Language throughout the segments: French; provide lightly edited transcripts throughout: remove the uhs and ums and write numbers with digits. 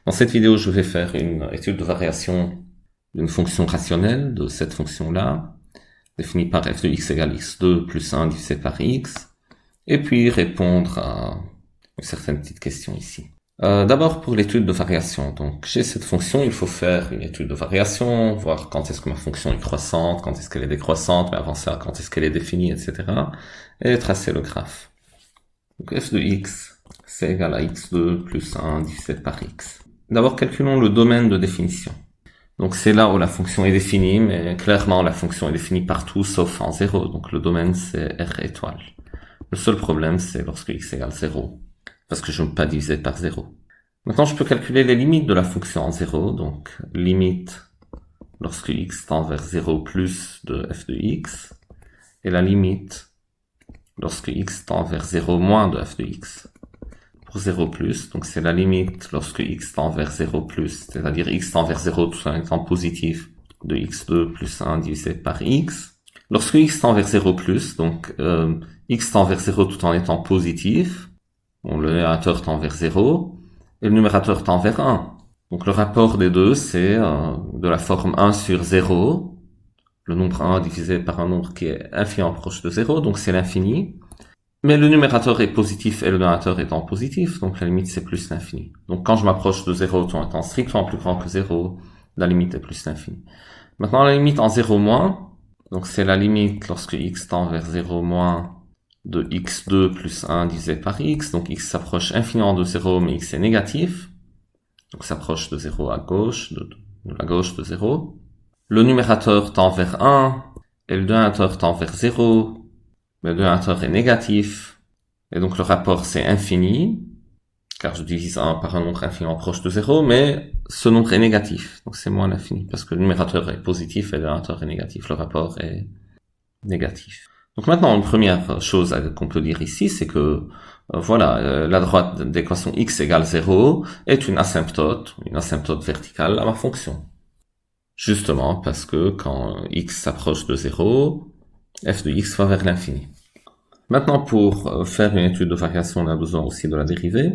Dans cette vidéo, je vais faire une étude de variation d'une fonction rationnelle, de cette fonction-là, définie par f de x égale x2 plus 1 divisé par x, et puis répondre à une certaine petite question ici. D'abord pour l'étude de variation. Donc j'ai cette fonction, il faut faire une étude de variation, voir quand est-ce que ma fonction est croissante, quand est-ce qu'elle est décroissante, mais avant ça, quand est-ce qu'elle est définie, etc. Et tracer le graphe. Donc f de x, c'est égal à x2 plus 1 divisé par x. D'abord calculons le domaine de définition. Donc c'est là où la fonction est définie, mais clairement la fonction est définie partout sauf en 0. Donc le domaine c'est R étoile. Le seul problème c'est lorsque x égale 0, parce que je ne peux pas diviser par 0. Maintenant je peux calculer les limites de la fonction en 0. Donc limite lorsque x tend vers 0 plus de f de x, et la limite lorsque x tend vers 0 moins de f de x. Pour 0 plus, donc c'est la limite lorsque x tend vers 0 plus, c'est-à-dire x tend vers 0 tout en étant positif, de x2 plus 1 divisé par x. Lorsque x tend vers 0 plus, donc x tend vers 0 tout en étant positif, bon, le numérateur tend vers 0, et le numérateur tend vers 1. Donc le rapport des deux, c'est de la forme 1 sur 0, le nombre 1 divisé par un nombre qui est infiniment proche de 0, donc c'est l'infini. Mais le numérateur est positif et le dénominateur étant positif, donc la limite c'est plus l'infini. Donc quand je m'approche de 0 tout en étant strictement plus grand que 0, la limite est plus l'infini. Maintenant la limite en 0 moins, donc c'est la limite lorsque x tend vers 0 moins de x2 plus 1 divisé par x, donc x s'approche infiniment de 0 mais x est négatif, donc s'approche de 0 à gauche, de la gauche de 0. Le numérateur tend vers 1 et le dénominateur tend vers 0. Le dénominateur est négatif, et donc le rapport c'est infini, car je divise 1 par un nombre infiniment proche de 0, mais ce nombre est négatif, donc c'est moins l'infini, parce que le numérateur est positif et le dénominateur est négatif, le rapport est négatif. Donc maintenant, une première chose qu'on peut dire ici, c'est que la droite d'équation x égale 0 est une asymptote verticale à ma fonction. Justement parce que quand x s'approche de 0, f de x va vers l'infini. Maintenant, pour faire une étude de variation, on a besoin aussi de la dérivée,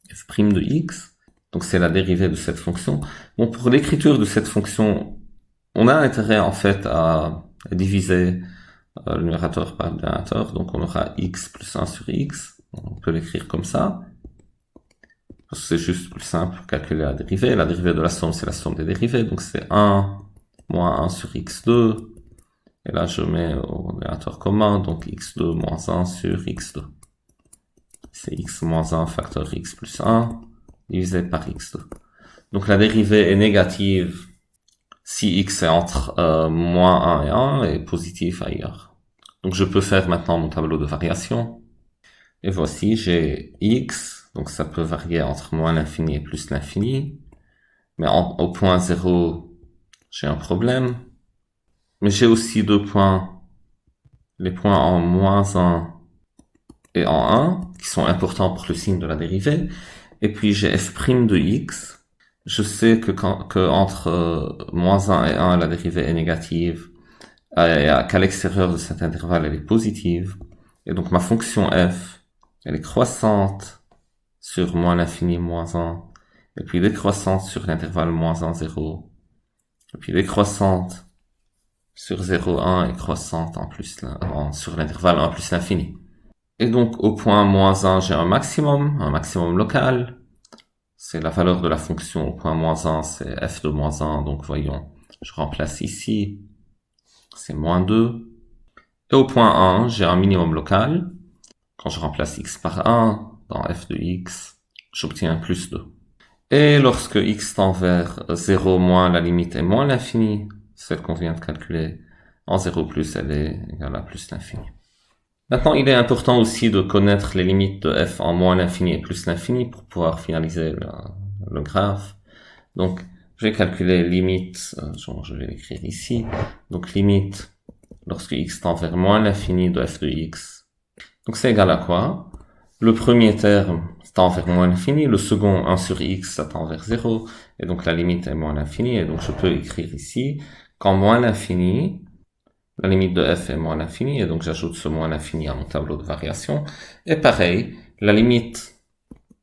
f' de x, donc c'est la dérivée de cette fonction. Bon, pour l'écriture de cette fonction, on a intérêt en fait à diviser le numérateur par le dénominateur, donc on aura x plus 1 sur x, on peut l'écrire comme ça, parce que c'est juste plus simple pour calculer la dérivée de la somme c'est la somme des dérivées, donc c'est 1 moins 1 sur x2, et là, je mets au dénominateur commun, donc x2 moins 1 sur x2. C'est x moins 1 facteur x plus 1 divisé par x2. Donc la dérivée est négative si x est entre moins 1 et 1 et positif ailleurs. Donc je peux faire maintenant mon tableau de variation. Et voici, j'ai x, donc ça peut varier entre moins l'infini et plus l'infini. Mais au point 0, j'ai un problème. Mais j'ai aussi deux points, les points en moins 1 et en 1, qui sont importants pour le signe de la dérivée. Et puis j'ai f' de x. Je sais que entre moins 1 et 1, la dérivée est négative, et qu'à l'extérieur de cet intervalle, elle est positive. Et donc ma fonction f, elle est croissante sur moins l'infini moins 1, et puis décroissante sur l'intervalle moins 1, 0, et puis décroissante sur 0, 1 et croissante sur l'intervalle 1 plus l'infini. Et donc au point moins 1, j'ai un maximum local. C'est la valeur de la fonction au point moins 1, c'est f de moins 1, donc voyons, je remplace ici, c'est moins 2. Et au point 1, j'ai un minimum local. Quand je remplace x par 1 dans f de x, j'obtiens plus 2. Et lorsque x tend vers 0 moins, la limite est moins l'infini, celle qu'on vient de calculer, en 0 plus, elle est égale à plus l'infini. Maintenant, il est important aussi de connaître les limites de f en moins l'infini et plus l'infini pour pouvoir finaliser le graphe. Donc, je vais calculer limite, je vais l'écrire ici, donc limite lorsque x tend vers moins l'infini de f de x. Donc c'est égal à quoi? Le premier terme tend vers moins l'infini, le second 1 sur x ça tend vers 0, et donc la limite est moins l'infini, et donc je peux écrire ici qu'en moins l'infini, la limite de f est moins l'infini, et donc j'ajoute ce moins l'infini à mon tableau de variation. Et pareil, la limite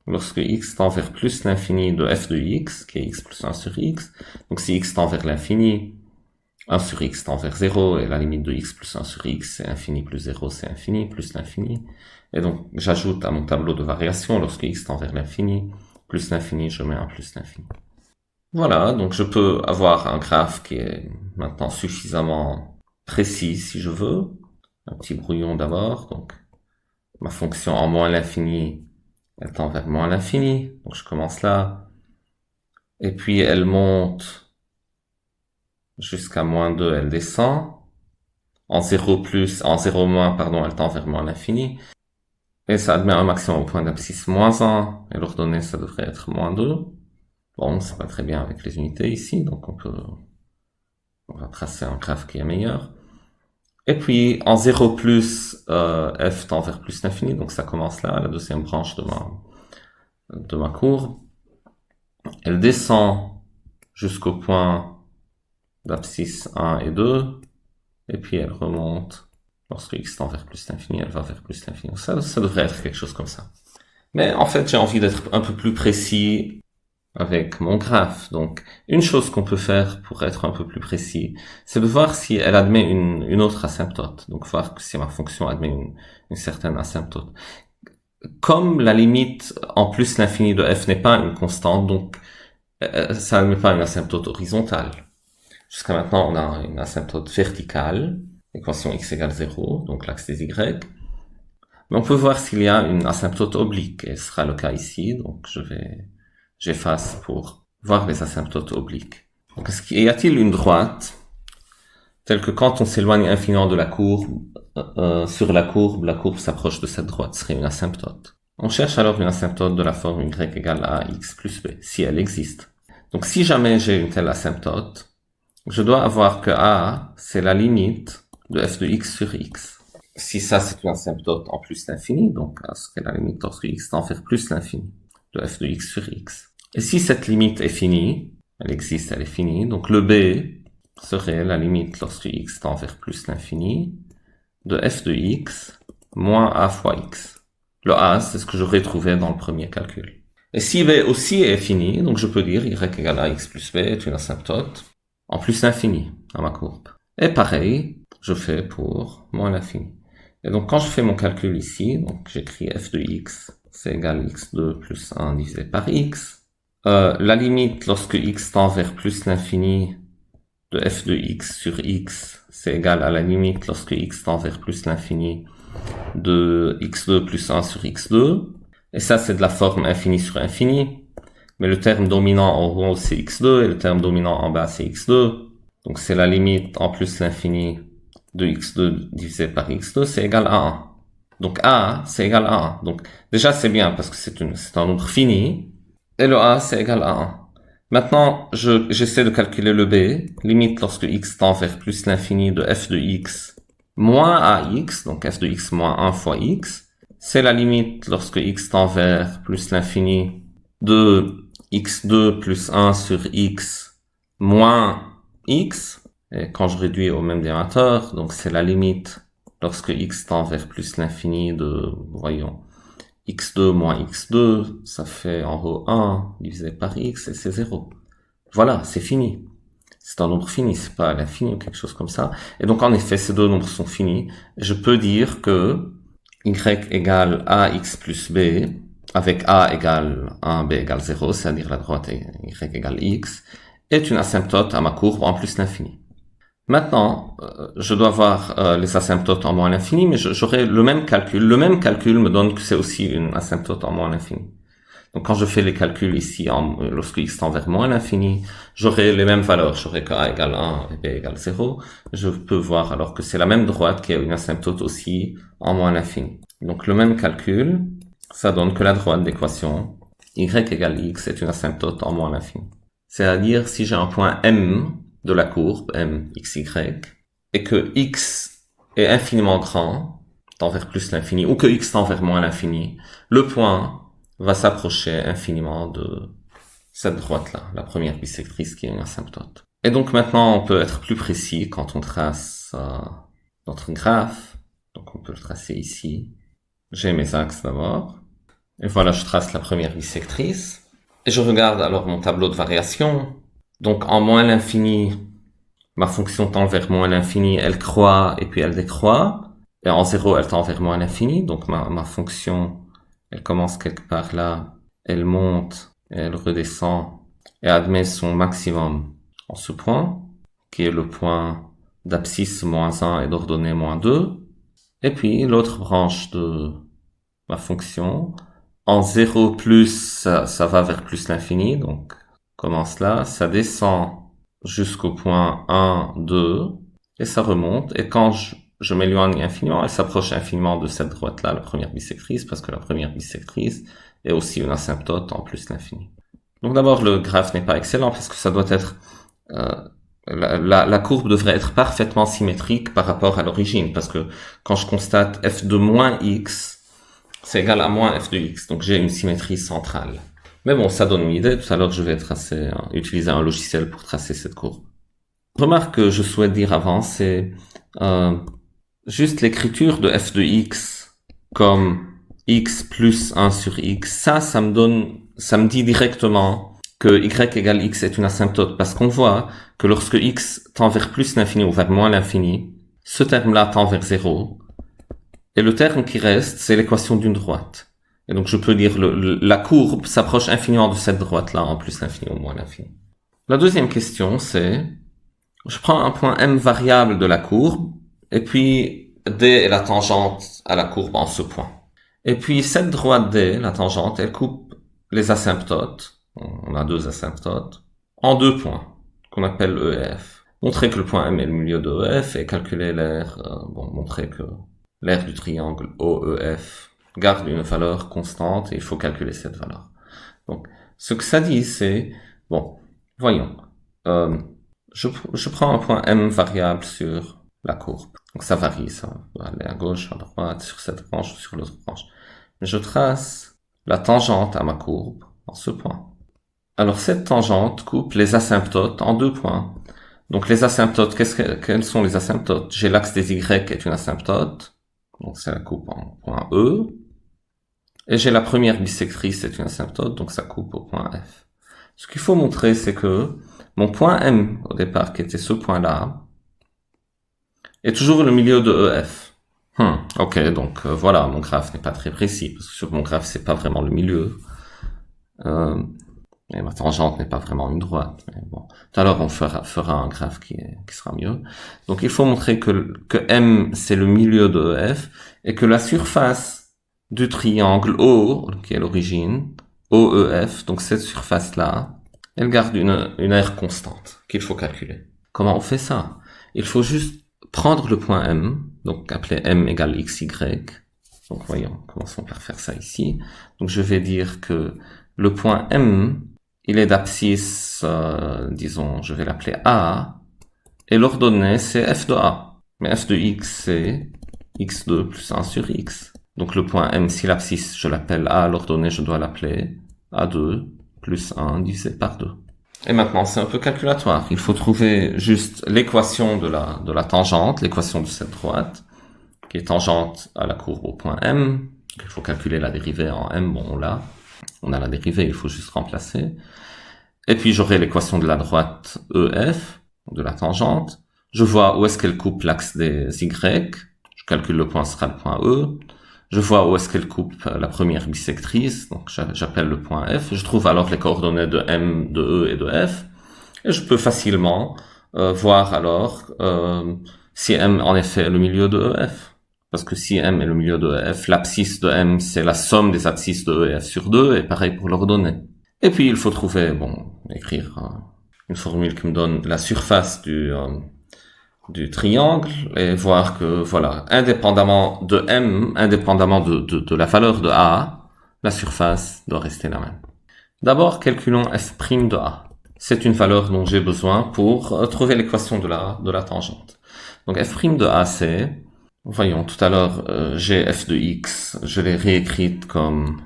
lorsque x tend vers plus l'infini de f de x, qui est x plus 1 sur x. Donc si x tend vers l'infini, 1 sur x tend vers 0, et la limite de x plus 1 sur x, c'est infini plus 0, c'est infini, plus l'infini. Et donc, j'ajoute à mon tableau de variation, lorsque x tend vers l'infini, plus l'infini, je mets un plus l'infini. Voilà, donc je peux avoir un graphe qui est maintenant suffisamment précis, si je veux. Un petit brouillon d'abord, donc ma fonction en moins l'infini, elle tend vers moins l'infini, donc je commence là. Et puis elle monte jusqu'à moins 2, elle descend. En 0 plus, en 0 moins, pardon, elle tend vers moins l'infini. Et ça admet un maximum au point d'abscisse moins 1, et l'ordonnée, ça devrait être moins 2. Bon, c'est pas très bien avec les unités ici, donc on va tracer un graphe qui est meilleur. Et puis, en 0 plus, f tend vers plus l'infini, donc ça commence là, la deuxième branche de ma courbe. Elle descend jusqu'au point d'abscisse 1 et 2, et puis elle remonte. Lorsque x tend vers plus l'infini, elle va vers plus l'infini. Ça devrait être quelque chose comme ça. Mais en fait, j'ai envie d'être un peu plus précis avec mon graphe. Donc, une chose qu'on peut faire pour être un peu plus précis, c'est de voir si elle admet une autre asymptote. Donc, voir si ma fonction admet une certaine asymptote. Comme la limite en plus l'infini de f n'est pas une constante, donc ça n'admet pas une asymptote horizontale. Jusqu'à maintenant, on a une asymptote verticale, équation x égale 0, donc l'axe des y. Mais on peut voir s'il y a une asymptote oblique, et ce sera le cas ici, donc j'efface pour voir les asymptotes obliques. Donc, y a-t-il une droite, telle que quand on s'éloigne infiniment de la courbe, sur la courbe s'approche de cette droite, ce serait une asymptote. On cherche alors une asymptote de la forme y égale à x plus b, si elle existe. Donc si jamais j'ai une telle asymptote, je dois avoir que a, c'est la limite de f de x sur x. Si ça, c'est une asymptote en plus l'infini, donc a serait la limite lorsque x tend vers plus l'infini de f de x sur x. Et si cette limite est finie, elle existe, elle est finie, donc le b serait la limite lorsque x tend vers plus l'infini de f de x moins a fois x. Le a, c'est ce que j'aurais trouvé dans le premier calcul. Et si b aussi est fini, donc je peux dire y égale à x plus b est une asymptote en plus l'infini à ma courbe. Et pareil, je fais pour moins l'infini. Et donc quand je fais mon calcul ici, donc j'écris f de x, c'est égal à x2 plus 1 divisé par x. La limite lorsque x tend vers plus l'infini de f de x sur x, c'est égal à la limite lorsque x tend vers plus l'infini de x2 plus 1 sur x2. Et ça, c'est de la forme infini sur infini. Mais le terme dominant en haut, c'est x2, et le terme dominant en bas, c'est x2. Donc c'est la limite en plus l'infini de x2 divisé par x2, c'est égal à 1. Donc a, c'est égal à 1. Donc déjà, c'est bien, parce que c'est un nombre fini. Et le a, c'est égal à 1. Maintenant, j'essaie de calculer le b. Limite lorsque x tend vers plus l'infini de f de x moins ax, donc f de x moins 1 fois x. C'est la limite lorsque x tend vers plus l'infini de x2 plus 1 sur x moins x. Et quand je réduis au même dénominateur, donc c'est la limite lorsque x tend vers plus l'infini de, voyons, x2 moins x2, ça fait en haut 1 divisé par x et c'est 0. Voilà, c'est fini. C'est un nombre fini, c'est pas à l'infini ou quelque chose comme ça. Et donc en effet, ces deux nombres sont finis. Je peux dire que y égale ax plus b, avec a égale 1, b égale 0, c'est-à-dire la droite y égale x, est une asymptote à ma courbe en plus l'infini. Maintenant, je dois voir les asymptotes en moins l'infini, mais j'aurai le même calcul. Le même calcul me donne que c'est aussi une asymptote en moins l'infini. Donc quand je fais les calculs ici, lorsque x tend vers moins l'infini, j'aurai les mêmes valeurs. J'aurai que a égale 1 et b égale 0. Je peux voir alors que c'est la même droite qui a une asymptote aussi en moins l'infini. Donc le même calcul, ça donne que la droite d'équation y égale x est une asymptote en moins l'infini. C'est-à-dire si j'ai un point M de la courbe, M, x, y, et que x est infiniment grand, tend vers plus l'infini, ou que x tend vers moins l'infini, le point va s'approcher infiniment de cette droite-là, la première bisectrice qui est une asymptote. Et donc maintenant, on peut être plus précis quand on trace notre graphe. Donc on peut le tracer ici. J'ai mes axes d'abord. Et voilà, je trace la première bisectrice. Et je regarde alors mon tableau de variation. Donc en moins l'infini, ma fonction tend vers moins l'infini, elle croît et puis elle décroît. Et en 0, elle tend vers moins l'infini. Donc ma fonction, elle commence quelque part là, elle monte, et elle redescend et admet son maximum en ce point, qui est le point d'abscisse moins 1 et d'ordonnée moins 2. Et puis l'autre branche de ma fonction, en 0 plus, ça va vers plus l'infini, donc commence là, ça descend jusqu'au point 1, 2, et ça remonte, et quand je m'éloigne infiniment, elle s'approche infiniment de cette droite-là, la première bisectrice, parce que la première bisectrice est aussi une asymptote en plus l'infini. Donc d'abord, le graphe n'est pas excellent, parce que ça doit être... la courbe devrait être parfaitement symétrique par rapport à l'origine, parce que quand je constate f de moins x, c'est égal à moins f de x, donc j'ai une symétrie centrale. Mais bon, ça donne une idée, tout à l'heure je vais utiliser un logiciel pour tracer cette courbe. Remarque que je souhaite dire avant, c'est juste l'écriture de f de x comme x plus 1 sur x, ça me dit directement que y égale x est une asymptote, parce qu'on voit que lorsque x tend vers plus l'infini ou vers moins l'infini, ce terme-là tend vers 0, et le terme qui reste, c'est l'équation d'une droite. Et donc je peux dire la courbe s'approche infiniment de cette droite-là, en plus l'infini ou moins l'infini. La deuxième question, c'est, je prends un point m variable de la courbe, et puis d est la tangente à la courbe en ce point. Et puis cette droite d, la tangente, elle coupe les asymptotes, on a deux asymptotes, en deux points, qu'on appelle EF. Montrer que le point M est le milieu de EF et calculer l'aire, montrer que l'aire du triangle OEF garde une valeur constante et il faut calculer cette valeur. Donc, ce que ça dit, c'est, voyons, je prends un point M variable sur la courbe. Donc ça varie, ça va aller à gauche, à droite, sur cette branche ou sur l'autre branche. Mais je trace la tangente à ma courbe en ce point. Alors cette tangente coupe les asymptotes en deux points. Donc les asymptotes, quelles sont les asymptotes? J'ai l'axe des Y qui est une asymptote, donc c'est la coupe en point E. Et j'ai la première bisectrice, c'est une asymptote, donc ça coupe au point F. Ce qu'il faut montrer, c'est que mon point M, au départ, qui était ce point-là, est toujours le milieu de EF. Ok, donc voilà, mon graphe n'est pas très précis, parce que sur mon graphe, c'est pas vraiment le milieu. Et ma tangente n'est pas vraiment une droite. Mais bon, tout à l'heure, on fera un graphe qui sera mieux. Donc, il faut montrer que M, c'est le milieu de EF, et que la surface du triangle O, qui est l'origine, OEF, donc cette surface-là, elle garde une aire constante qu'il faut calculer. Comment on fait ça? Il faut juste prendre le point M, donc appeler M égale XY. Donc, voyons, commençons par faire ça ici. Donc, je vais dire que le point M, il est d'abscisse, disons, je vais l'appeler A, et l'ordonnée, c'est f de A. Mais f de x, c'est x2 plus 1 sur x. Donc le point M, si l'abscisse, je l'appelle A, l'ordonnée, je dois l'appeler A2 plus 1 divisé par 2. Et maintenant, c'est un peu calculatoire. Il faut trouver juste l'équation de la tangente, l'équation de cette droite, qui est tangente à la courbe au point M. Il faut calculer la dérivée en M, bon, on a la dérivée, il faut juste remplacer. Et puis j'aurai l'équation de la droite EF, de la tangente. Je vois où est-ce qu'elle coupe l'axe des Y. Je calcule le point sera le point E. Je vois où est-ce qu'elle coupe la première bisectrice, donc j'appelle le point F. Je trouve alors les coordonnées de M, de E et de F. Et je peux facilement voir alors si M en effet est le milieu de EF. Parce que si M est le milieu de EF, l'abscisse de M, c'est la somme des abscisses de EF sur 2, et pareil pour l'ordonnée. Et puis il faut trouver, écrire une formule qui me donne la surface du triangle, et voir que, voilà, indépendamment de M, indépendamment de la valeur de A, la surface doit rester la même. D'abord, calculons f' de A. C'est une valeur dont j'ai besoin pour trouver l'équation de la tangente. Donc f' de A, c'est, voyons, tout à l'heure, j'ai f de x, je l'ai réécrite comme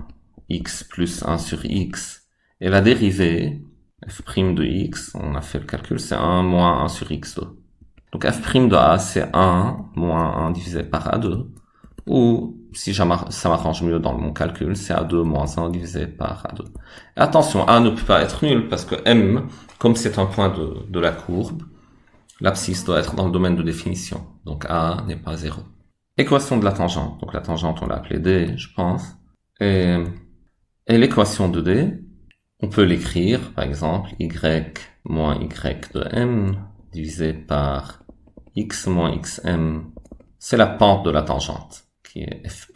x plus 1 sur x, et la dérivée, f' de x, on a fait le calcul, c'est 1 moins 1 sur x2. Donc f' de A, c'est 1 moins 1 divisé par A2, où si ça m'arrange mieux dans mon calcul, c'est A2 moins 1 divisé par A2. Et attention, A ne peut pas être nul parce que M, comme c'est un point de la courbe, l'abscisse doit être dans le domaine de définition. Donc A n'est pas 0. Équation de la tangente. Donc la tangente, on l'a appelée D, je pense. Et l'équation de D, on peut l'écrire, par exemple, y moins y de M divisé par x moins xm. C'est la pente de la tangente, qui est f'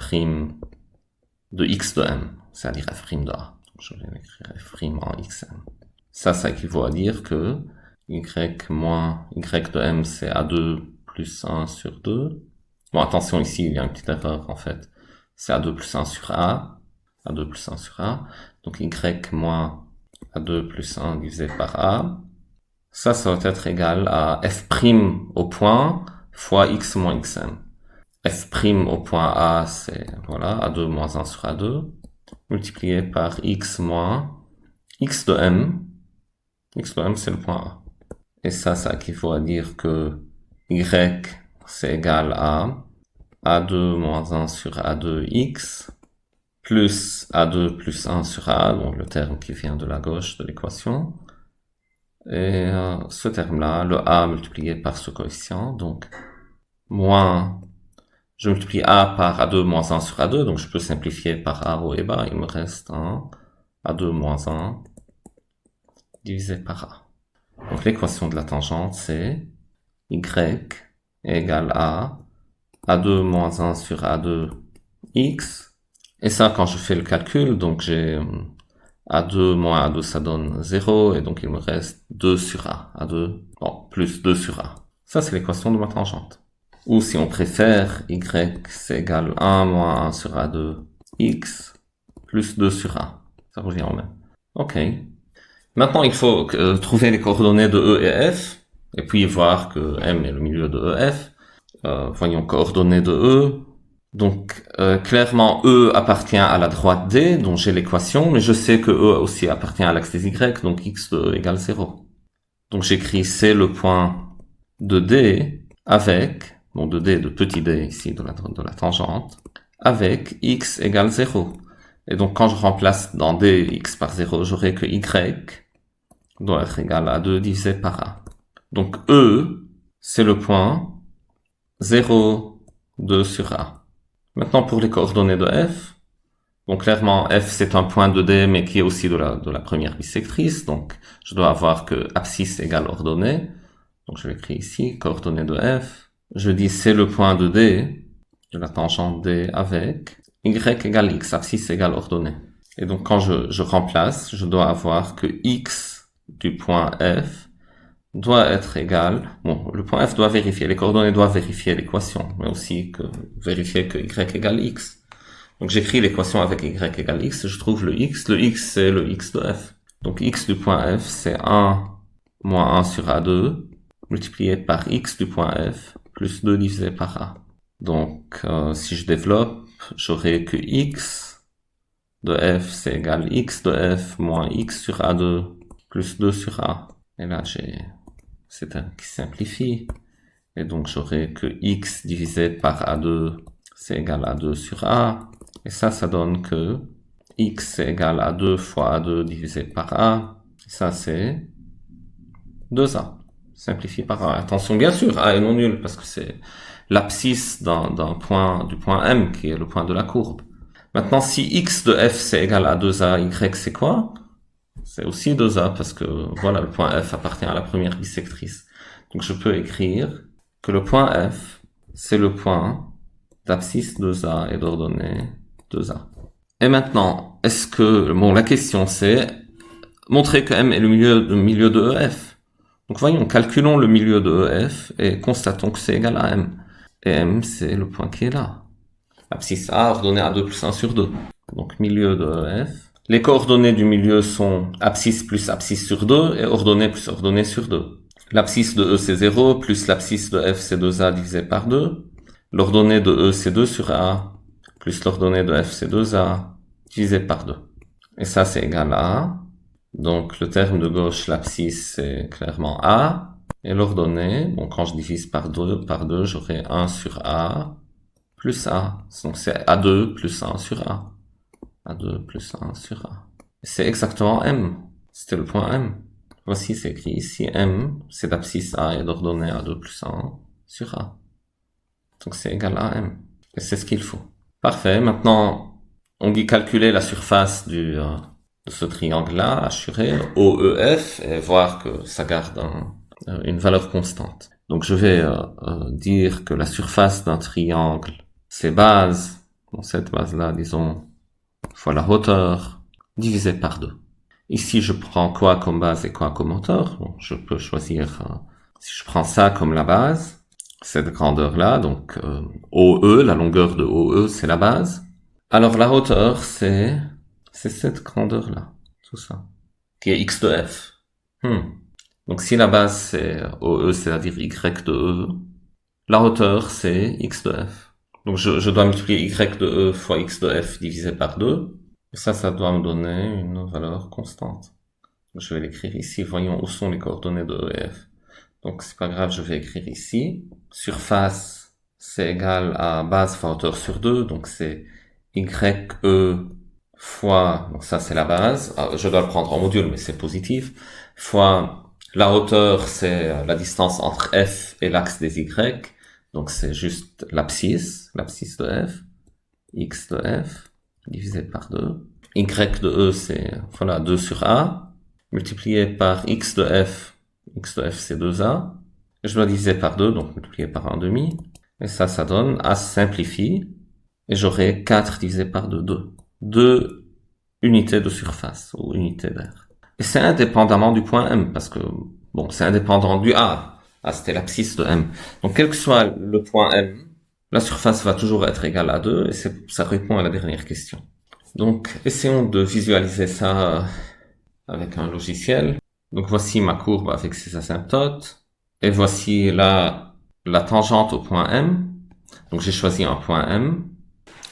de x de m, c'est-à-dire f' de a. Donc je vais écrire f' en xm. Ça équivaut à dire que y moins y de m, c'est a2 plus 1 sur 2. Bon, attention, ici, il y a une petite erreur, en fait. C'est a2 plus 1 sur a. a2 plus 1 sur a. Donc y moins a2 plus 1 divisé par a. Ça va être égal à f' au point fois x moins xm. F' au point A, c'est, voilà, A2 moins 1 sur A2, multiplié par x moins x de m. X de m, c'est le point A. Et ça équivaut à dire que y, c'est égal à A2 moins 1 sur A2x, plus A2 plus 1 sur A, donc le terme qui vient de la gauche de l'équation. Et ce terme-là, le A multiplié par ce coefficient, donc moins, je multiplie A par A2 moins 1 sur A2, donc je peux simplifier par A haut et bas, il me reste un A2 moins 1 divisé par A. Donc l'équation de la tangente, c'est Y égale à A2 moins 1 sur A2 x. Et ça, quand je fais le calcul, donc j'ai A2 moins A2, ça donne 0, et donc il me reste 2 sur A. A2, bon, plus 2 sur A. Ça, c'est l'équation de ma tangente. Ou si on préfère, y c'est égal 1 moins 1 sur A2 x plus 2 sur A. Ça revient au même. Ok. Maintenant, il faut trouver les coordonnées de E et F, et puis voir que M est le milieu de E, F. Voyons coordonnées de E. Donc, clairement, E appartient à la droite D, dont j'ai l'équation, mais je sais que E aussi appartient à l'axe des Y, donc x de E égale 0. Donc j'écris c'est le point de D avec, bon de D, de petit d ici, de la tangente, avec x égale 0. Et donc quand je remplace dans D x par 0, j'aurai que y doit être égal à 2 divisé par A. Donc E, c'est le point 0, 2 sur A. Maintenant pour les coordonnées de F, donc clairement F c'est un point de D mais qui est aussi de la première bisectrice, donc je dois avoir que abscisse égale ordonnée. Donc je l'écris ici, coordonnées de F. Je dis c'est le point de D, de la tangente D avec y égale x, abscisse égale ordonnée. Et donc quand je remplace, je dois avoir que x du point F doit être égal, bon, le point F doit vérifier, les coordonnées doivent vérifier l'équation, mais aussi vérifier que y égale x. Donc j'écris l'équation avec y égale x, je trouve le x c'est le x de F. Donc x du point F c'est 1 moins 1 sur A2, multiplié par x du point F, plus 2 divisé par A. Donc si je développe, j'aurai que x de F c'est égal x de F moins x sur A2 plus 2 sur A. Et là c'est un qui simplifie. Et donc j'aurai que x divisé par A2 c'est égal à 2 sur A. Et ça donne que x c'est égal à 2 fois A2 divisé par A. Et ça c'est 2A. Simplifié par A. Attention, bien sûr, A est non nul parce que c'est l'abscisse du point M qui est le point de la courbe. Maintenant, si x de f c'est égal à 2A, y c'est quoi? C'est aussi 2A parce que voilà, le point F appartient à la première bisectrice. Donc je peux écrire que le point F c'est le point d'abscisse 2A et d'ordonnée 2A. Et maintenant, est-ce que, bon, la question c'est montrer que M est le milieu de EF. Donc voyons, calculons le milieu de EF et constatons que c'est égal à M. Et M c'est le point qui est là. Abscisse A ordonnée à 2 plus 1 sur 2. Donc milieu de EF. Les coordonnées du milieu sont abscisse plus abscisse sur 2 et ordonnée plus ordonnée sur 2. L'abscisse de E c'est 0 plus l'abscisse de F c'est 2A divisé par 2. L'ordonnée de E c'est 2 sur A plus l'ordonnée de F c'est 2A divisé par 2. Et ça c'est égal à A. Donc le terme de gauche, l'abscisse c'est clairement A. Et l'ordonnée, bon quand je divise par 2 j'aurai 1 sur A plus A. Donc c'est A2 plus 1 sur A. A2 plus 1 sur A. C'est exactement M. C'était le point M. Voici, c'est écrit ici. M, c'est l'abscisse A et d'ordonnée A2 plus 1 sur A. Donc c'est égal à M. Et c'est ce qu'il faut. Parfait. Maintenant, on dit calculer la surface de ce triangle-là, assuré, OEF, et voir que ça garde une valeur constante. Donc je vais dire que la surface d'un triangle, c'est base, bon, cette base-là, disons, fois la hauteur, divisé par 2. Ici, je prends quoi comme base et quoi comme hauteur? Bon, je peux choisir, si je prends ça comme la base, cette grandeur-là, donc OE, la longueur de OE, c'est la base. Alors la hauteur, c'est cette grandeur-là, tout ça, qui est x de f. Donc si la base c'est OE, c'est-à-dire y de E, la hauteur c'est x de f. Donc je dois multiplier y de E fois x de f divisé par 2. Et ça doit me donner une valeur constante. Je vais l'écrire ici. Voyons où sont les coordonnées de E et f. Donc c'est pas grave, je vais écrire ici. Surface, c'est égal à base fois hauteur sur 2. Donc c'est YE fois, donc ça c'est la base. Je dois le prendre en module, mais c'est positif. Fois la hauteur, c'est la distance entre f et l'axe des Y. Donc c'est juste l'abscisse de f. X de f divisé par 2. Y de E, c'est, voilà, 2 sur A, multiplié par X de F. X de F, c'est 2A. Je dois diviser par 2, donc multiplié par 1,5. Et ça donne, A simplifie, et j'aurai 4 divisé par 2, 2. 2 unités de surface, ou unités d'air. Et c'est indépendamment du point M, parce que, bon, c'est indépendant du A. A, c'était l'abscisse de M. Donc, quel que soit le point M, la surface va toujours être égale à 2, et ça répond à la dernière question. Donc, essayons de visualiser ça avec un logiciel. Donc, voici ma courbe avec ses asymptotes. Et voici la tangente au point M. Donc, j'ai choisi un point M.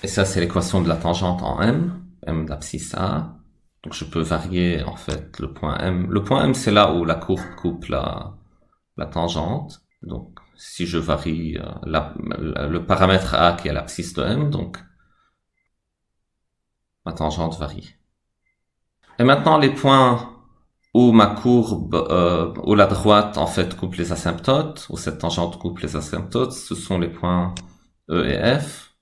Et ça, c'est l'équation de la tangente en M. M d'abscisse A. Donc, je peux varier, en fait, le point M. Le point M, c'est là où la courbe coupe la tangente. Donc, si je varie le paramètre A qui est l'abscisse de M, donc, ma tangente varie. Et maintenant, les points où ma courbe, où la droite, en fait, coupe les asymptotes, où cette tangente coupe les asymptotes, ce sont les points E et F.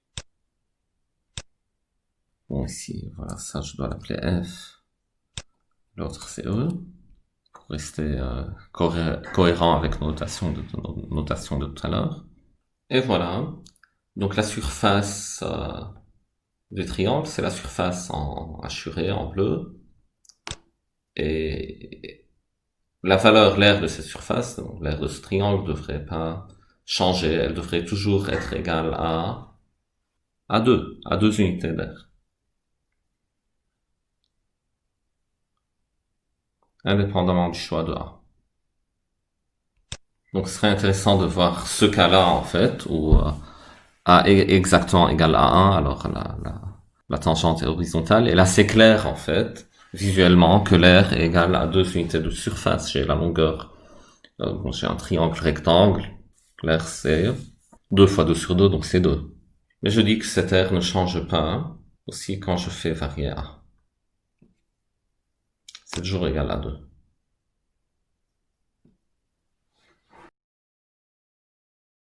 Bon, ici, voilà, ça, je dois l'appeler F. L'autre, c'est E. Pour rester cohérent avec nos notations de tout à l'heure. Et voilà. Donc, la surface du triangle, c'est la surface en hachuré, en bleu. Et la valeur, l'aire de cette surface, donc l'aire de ce triangle, ne devrait pas changer. Elle devrait toujours être égale à 2 unités d'air. Indépendamment du choix de A. Donc, ce serait intéressant de voir ce cas-là, en fait, où A est exactement égal à 1, alors la tangente est horizontale. Et là, c'est clair, en fait, visuellement, que l'aire est égal à 2 unités de surface. J'ai la longueur. J'ai un triangle rectangle. L'aire, c'est 2 fois 2 sur 2, donc c'est 2. Mais je dis que cette aire ne change pas, aussi quand je fais varier A. C'est toujours égal à 2.